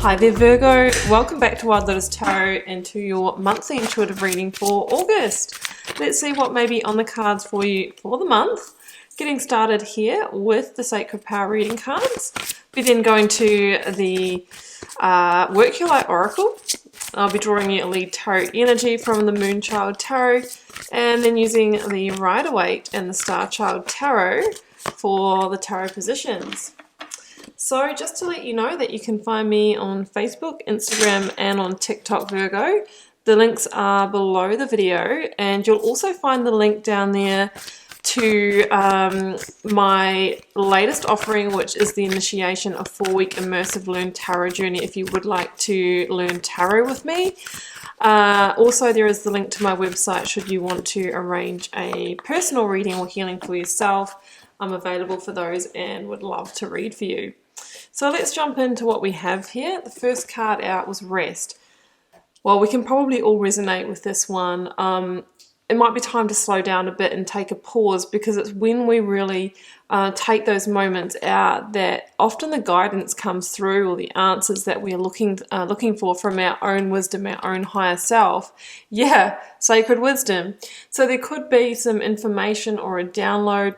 Hi there Virgo, welcome back to Wild Lotus Tarot and to your monthly intuitive reading for August. Let's see what may be on the cards for you for the month. Getting started here with the Sacred Power reading cards. We're then going to the Work Your Light Oracle. I'll be drawing you a lead tarot energy from the Moonchild Tarot and then using the Rider-Waite and the Starchild Tarot for the tarot positions. So just to let you know that you can find me on Facebook, Instagram and on TikTok Virgo. The links are below the video and you'll also find the link down there to my latest offering, which is the initiation of 4-week immersive Learn Tarot journey if you would like to learn tarot with me. Also there is the link to my website should you want to arrange a personal reading or healing for yourself. I'm available for those and would love to read for you. So let's jump into what we have here. The first card out was Rest. Well, we can probably all resonate with this one. It might be time to slow down a bit and take a pause, because it's when we really take those moments out that often the guidance comes through, or the answers that we're looking for from our own wisdom, our own higher self. Yeah, sacred wisdom. So there could be some information or a download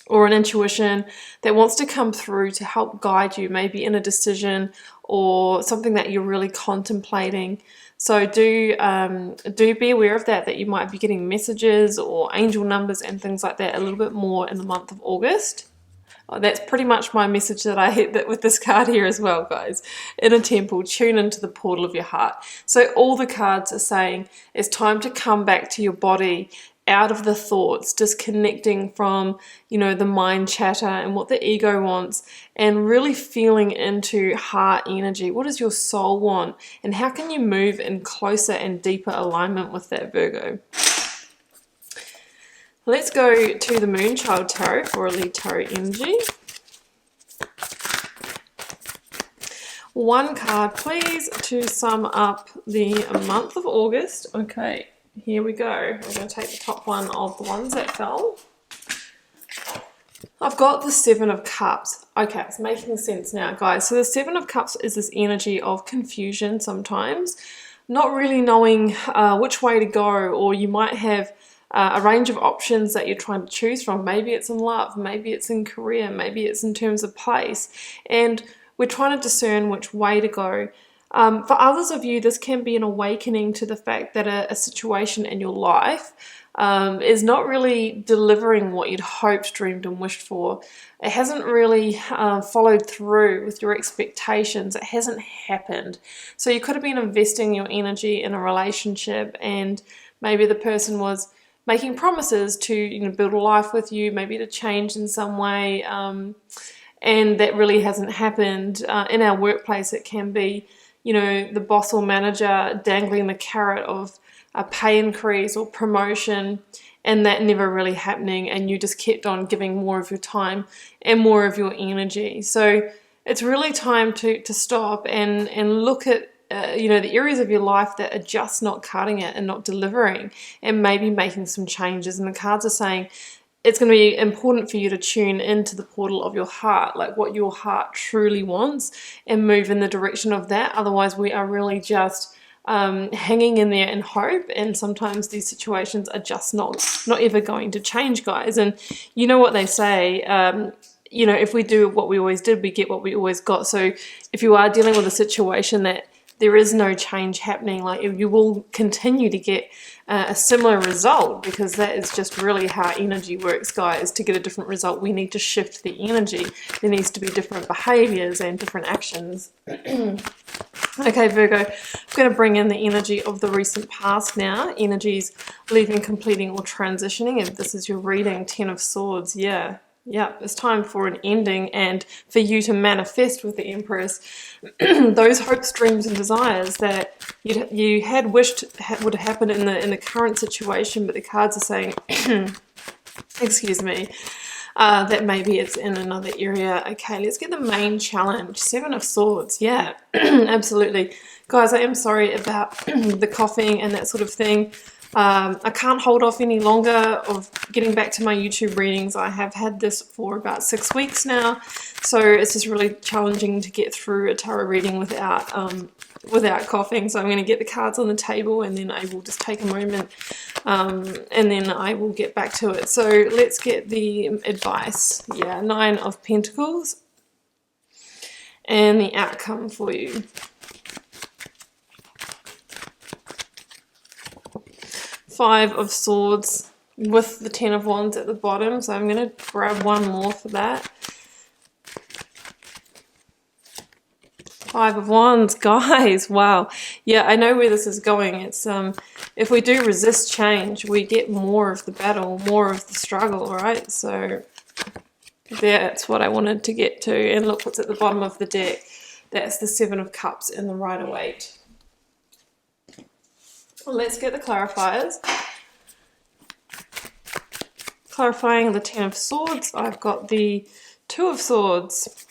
or an intuition that wants to come through to help guide you, maybe in a decision or something that you're really contemplating. So do be aware of that you might be getting messages or angel numbers and things like that a little bit more in the month of August. That's pretty much my message that I hit with this card here as well, guys. In a temple, tune into the portal of your heart. So all the cards are saying it's time to come back to your body, out of the thoughts, disconnecting from, the mind chatter and what the ego wants, and really feeling into heart energy. What does your soul want? And how can you move in closer and deeper alignment with that, Virgo? Let's go to the Moonchild Tarot for a lead tarot energy. One card, please, to sum up the month of August. Okay. Here we go. We're going to take the top one of the ones that fell. I've got the Seven of Cups. Okay, it's making sense now, guys. So the Seven of Cups is this energy of confusion sometimes, not really knowing which way to go, or you might have a range of options that you're trying to choose from. Maybe it's in love, maybe it's in career, maybe it's in terms of place, and we're trying to discern which way to go. For others of you, this can be an awakening to the fact that a situation in your life is not really delivering what you'd hoped, dreamed and wished for. It hasn't really followed through with your expectations. It hasn't happened. So you could have been investing your energy in a relationship, and maybe the person was making promises to build a life with you, maybe to change in some way, and that really hasn't happened. In our workplace, it can be the boss or manager dangling the carrot of a pay increase or promotion, and that never really happening, and you just kept on giving more of your time and more of your energy. So it's really time to stop and look at the areas of your life that are just not cutting it and not delivering, and maybe making some changes. And the cards are saying it's going to be important for you to tune into the portal of your heart, like what your heart truly wants, and move in the direction of that. Otherwise, we are really just hanging in there in hope, and sometimes these situations are just not ever going to change, guys. And you know what they say, if we do what we always did, we get what we always got. So if you are dealing with a situation that there is no change happening, like you will continue to get a similar result, because that is just really how energy works, guys. To get a different result, we need to shift the energy. There needs to be different behaviors and different actions. Okay, Virgo, I'm going to bring in the energy of the recent past now. Energies leaving, completing or transitioning. If this is your reading, 10 of Swords, yeah, it's time for an ending, and for you to manifest with the Empress those hopes, dreams and desires that you had wished would happen in the current situation, but the cards are saying excuse me, that maybe it's in another area. Okay, let's get the main challenge. 7 of Swords. Yeah, absolutely. Guys, I am sorry about the coughing and that sort of thing. I can't hold off any longer of getting back to my YouTube readings. I have had this for about 6 weeks now, so it's just really challenging to get through a tarot reading without coughing. So I'm going to get the cards on the table, and then I will just take a moment, and then I will get back to it. So let's get the advice. Yeah, 9 of Pentacles, and the outcome for you. 5 of Swords with the 10 of Wands at the bottom, so I'm going to grab one more for that. 5 of Wands, guys, wow. Yeah, I know where this is going. It's if we do resist change, we get more of the battle, more of the struggle, right? So that's what I wanted to get to. And look what's at the bottom of the deck. That's the 7 of Cups and the Rider-Waite. Let's get the clarifiers. Clarifying the 10 of Swords, I've got the 2 of Swords.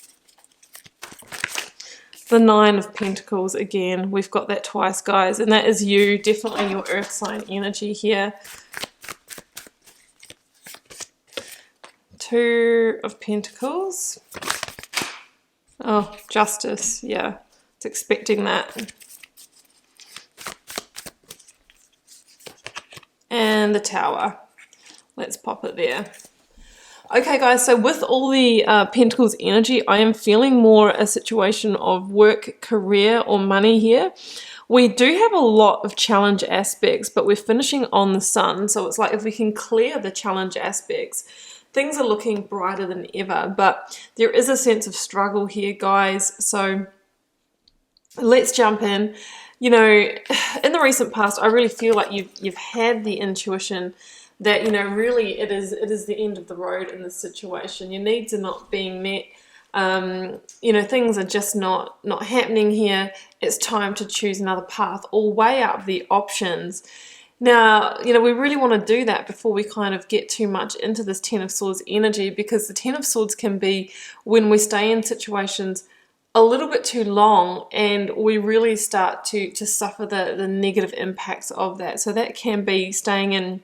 The 9 of Pentacles, again, we've got that twice, guys, and that is you, definitely your earth sign energy here. 2 of Pentacles. Oh, Justice, yeah, it's expecting that. And the Tower. Let's pop it there. Okay, guys, so with all the Pentacles energy, I am feeling more a situation of work, career, or money here. We do have a lot of challenge aspects, but we're finishing on the Sun. So it's like if we can clear the challenge aspects, things are looking brighter than ever. But there is a sense of struggle here, guys. So let's jump in. You know, in the recent past, I really feel like you've had the intuition that, you know, really it is the end of the road in this situation. Your needs are not being met. You know, things are just not happening here. It's time to choose another path or weigh up the options. Now, you know, we really want to do that before we kind of get too much into this 10 of Swords energy, because the 10 of Swords can be when we stay in situations a little bit too long and we really start to suffer the negative impacts of that. So that can be staying in,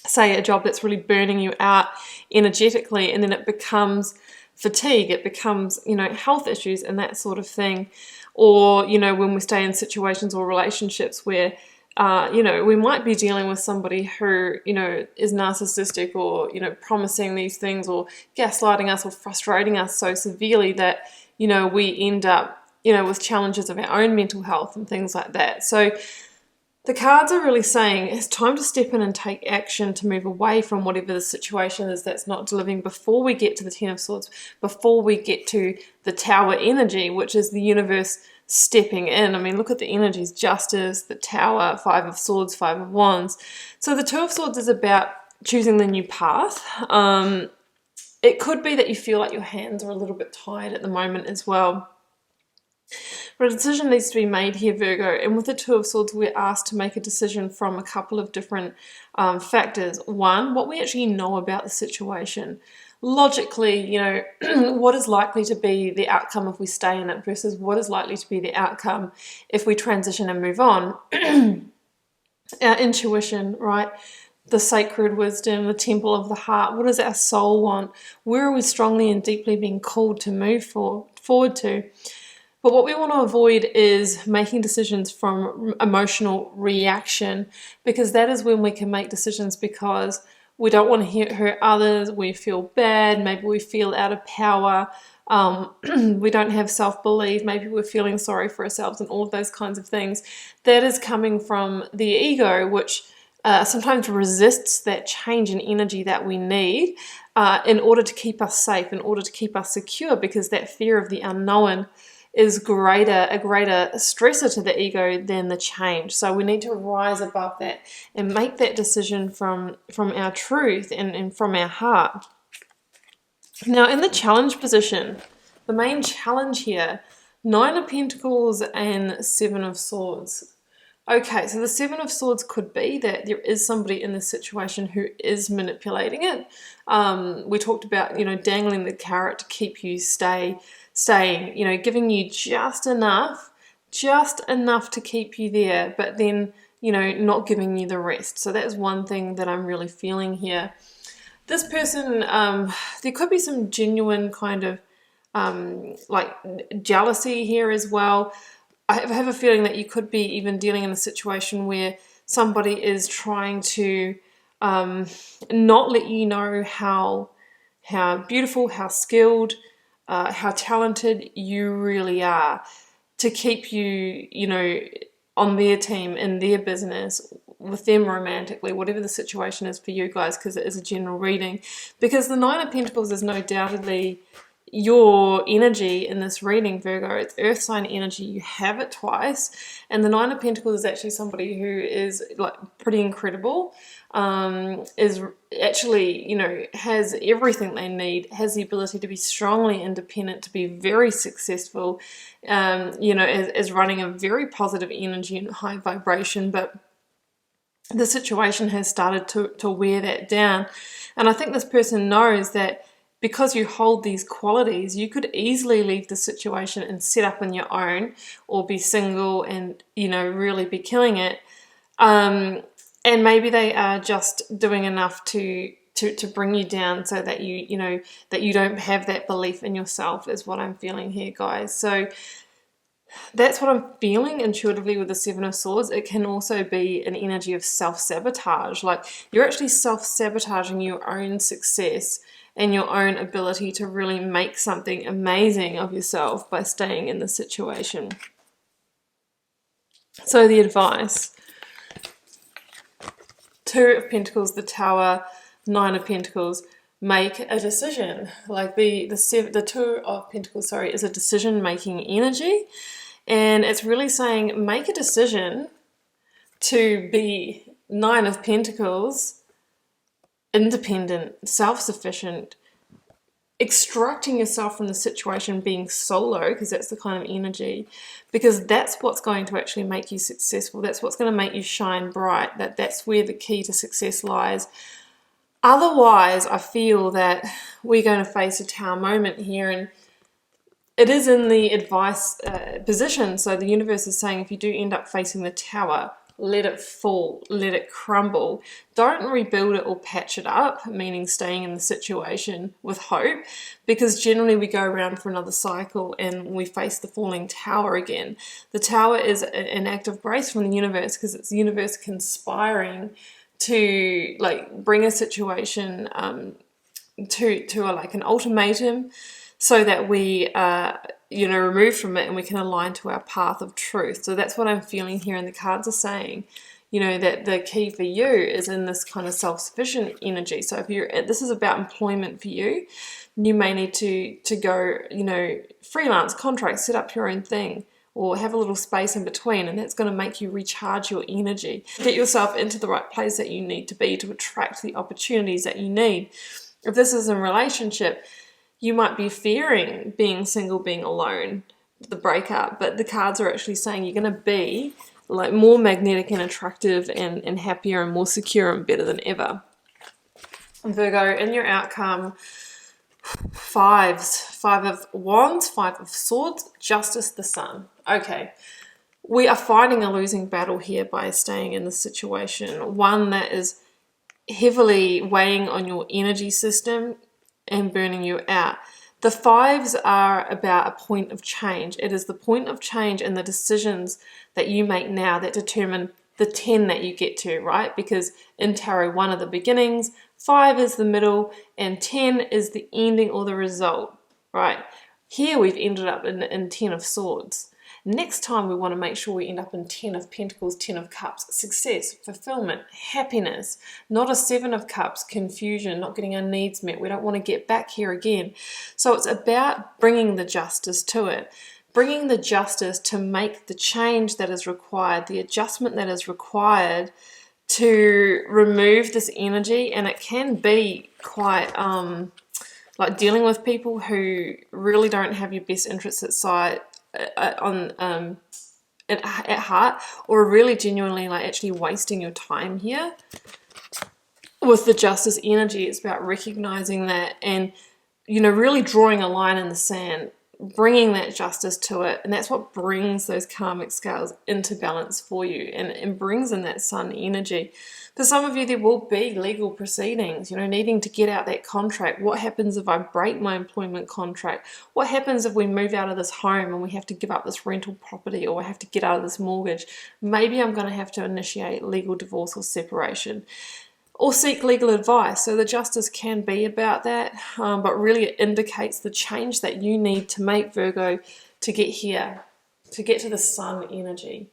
say, a job that's really burning you out energetically, and then it becomes fatigue, it becomes, you know, health issues and that sort of thing. Or, you know, when we stay in situations or relationships where you know, we might be dealing with somebody who, you know, is narcissistic or, you know, promising these things or gaslighting us or frustrating us so severely that, you know, we end up, you know, with challenges of our own mental health and things like that. So the cards are really saying it's time to step in and take action to move away from whatever the situation is that's not delivering before we get to the 10 of Swords, before we get to the Tower energy, which is the universe stepping in. I mean, look at the energies: Justice, the Tower, 5 of Swords, 5 of Wands. So the 2 of Swords is about choosing the new path. It could be that you feel like your hands are a little bit tied at the moment as well. But a decision needs to be made here, Virgo. And with the 2 of Swords, we're asked to make a decision from a couple of different factors. One, what we actually know about the situation. Logically, you know, what is likely to be the outcome if we stay in it versus what is likely to be the outcome if we transition and move on. Our intuition, right? The sacred wisdom, the temple of the heart. What does our soul want? Where are we strongly and deeply being called to move forward to? But what we want to avoid is making decisions from emotional reaction, because that is when we can make decisions because we don't want to hurt others, we feel bad, maybe we feel out of power, we don't have self-belief, maybe we're feeling sorry for ourselves and all of those kinds of things. That is coming from the ego, which sometimes resists that change in energy that we need in order to keep us safe, in order to keep us secure, because that fear of the unknown is a greater stressor to the ego than the change. So we need to rise above that and make that decision from our truth and from our heart. Now, in the challenge position, the main challenge here, 9 of Pentacles and 7 of Swords. Okay, so the 7 of Swords could be that there is somebody in this situation who is manipulating it. We talked about, you know, dangling the carrot to keep you staying, you know, giving you just enough to keep you there, but then, you know, not giving you the rest. So that's one thing that I'm really feeling here. This person, there could be some genuine kind of like jealousy here as well. I have a feeling that you could be even dealing in a situation where somebody is trying to not let you know how beautiful, how skilled, how talented you really are, to keep you, you know, on their team, in their business, with them romantically, whatever the situation is for you guys, because it is a general reading. Because the Nine of Pentacles is no doubtedly your energy in this reading, Virgo. It's earth sign energy. You have it twice, and the Nine of Pentacles is actually somebody who is like pretty incredible, is actually, you know, has everything they need, has the ability to be strongly independent, to be very successful, you know, is running a very positive energy and high vibration, but the situation has started to wear that down. And I think this person knows that because you hold these qualities, you could easily leave the situation and set up on your own, or be single and, you know, really be killing it. And maybe they are just doing enough to bring you down, so that you know, that you don't have that belief in yourself, is what I'm feeling here, guys. So that's what I'm feeling intuitively with the Seven of Swords. It can also be an energy of self-sabotage. Like you're actually self-sabotaging your own success and your own ability to really make something amazing of yourself by staying in the situation. So the advice: Two of Pentacles, the Tower, Nine of Pentacles. Make a decision. Like the Two of Pentacles, sorry, is a decision-making energy, and it's really saying make a decision to be Nine of Pentacles, independent, self-sufficient, extracting yourself from the situation, being solo, because that's the kind of energy, because that's what's going to actually make you successful. That's what's going to make you shine bright. That's where the key to success lies. Otherwise, I feel that we're going to face a Tower moment here, and it is in the advice position. So the universe is saying if you do end up facing the Tower, let it fall, let it crumble. Don't rebuild it or patch it up, meaning staying in the situation with hope, because generally we go around for another cycle and we face the falling Tower again. The Tower is an act of grace from the universe, because it's the universe conspiring to like bring a situation to like an ultimatum, so that we you know, removed from it and we can align to our path of truth. So that's what I'm feeling here, and the cards are saying, you know, that the key for you is in this kind of self-sufficient energy. So if this is about employment for you, you may need to go, you know, freelance, contract, set up your own thing, or have a little space in between, and that's going to make you recharge your energy. Get yourself into the right place that you need to be to attract the opportunities that you need. If this is a relationship, you might be fearing being single, being alone, the breakup, but the cards are actually saying you're going to be like more magnetic and attractive and happier and more secure and better than ever. Virgo, in your outcome, fives, Five of Wands, Five of Swords, Justice, the Sun. Okay, we are fighting a losing battle here by staying in this situation, one that is heavily weighing on your energy system and burning you out. The fives are about a point of change. It is the point of change and the decisions that you make now that determine the 10 that you get to, right? Because in tarot, 1 are the beginnings, 5 is the middle, and 10 is the ending or the result, right? Here we've ended up in 10 of Swords. Next time we want to make sure we end up in 10 of Pentacles, 10 of Cups, success, fulfillment, happiness, not a 7 of Cups, confusion, not getting our needs met. We don't want to get back here again. So it's about bringing the justice to it, bringing the justice to make the change that is required, the adjustment that is required to remove this energy. And it can be quite like dealing with people who really don't have your best interests at sight, at heart, or really genuinely like actually wasting your time here. With the justice energy, it's about recognizing that and, you know, really drawing a line in the sand, bringing that justice to it, and that's what brings those karmic scales into balance for you, and brings in that sun energy. For some of you, there will be legal proceedings, you know, needing to get out that contract. What happens if I break my employment contract? What happens if we move out of this home and we have to give up this rental property, or I have to get out of this mortgage? Maybe I'm going to have to initiate legal divorce or separation, or seek legal advice. So the justice can be about that, but really it indicates the change that you need to make, Virgo, to get here, to get to the sun energy,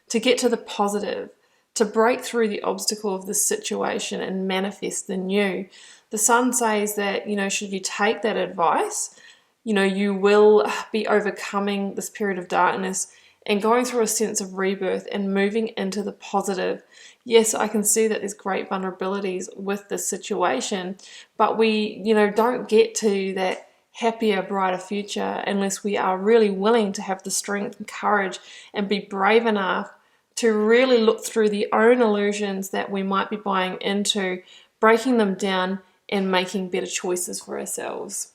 to get to the positive, to break through the obstacle of the situation and manifest the new. The sun says that, you know, should you take that advice, you know, you will be overcoming this period of darkness and going through a sense of rebirth and moving into the positive. Yes, I can see that there's great vulnerabilities with this situation, but we, you know, don't get to that happier, brighter future unless we are really willing to have the strength and courage and be brave enough to really look through the own illusions that we might be buying into, breaking them down and making better choices for ourselves.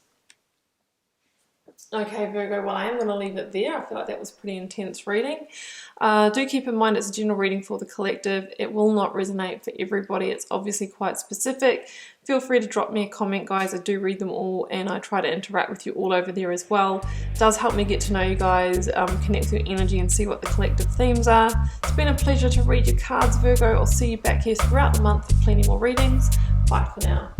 Okay, Virgo, well, I am going to leave it there. I feel like that was pretty intense reading. Do keep in mind it's a general reading for the collective. It will not resonate for everybody. It's obviously quite specific. Feel free to drop me a comment, guys. I do read them all, and I try to interact with you all over there as well. It does help me get to know you guys, connect with your energy and see what the collective themes are. It's been a pleasure to read your cards, Virgo. I'll see you back here throughout the month for plenty more readings. Bye for now.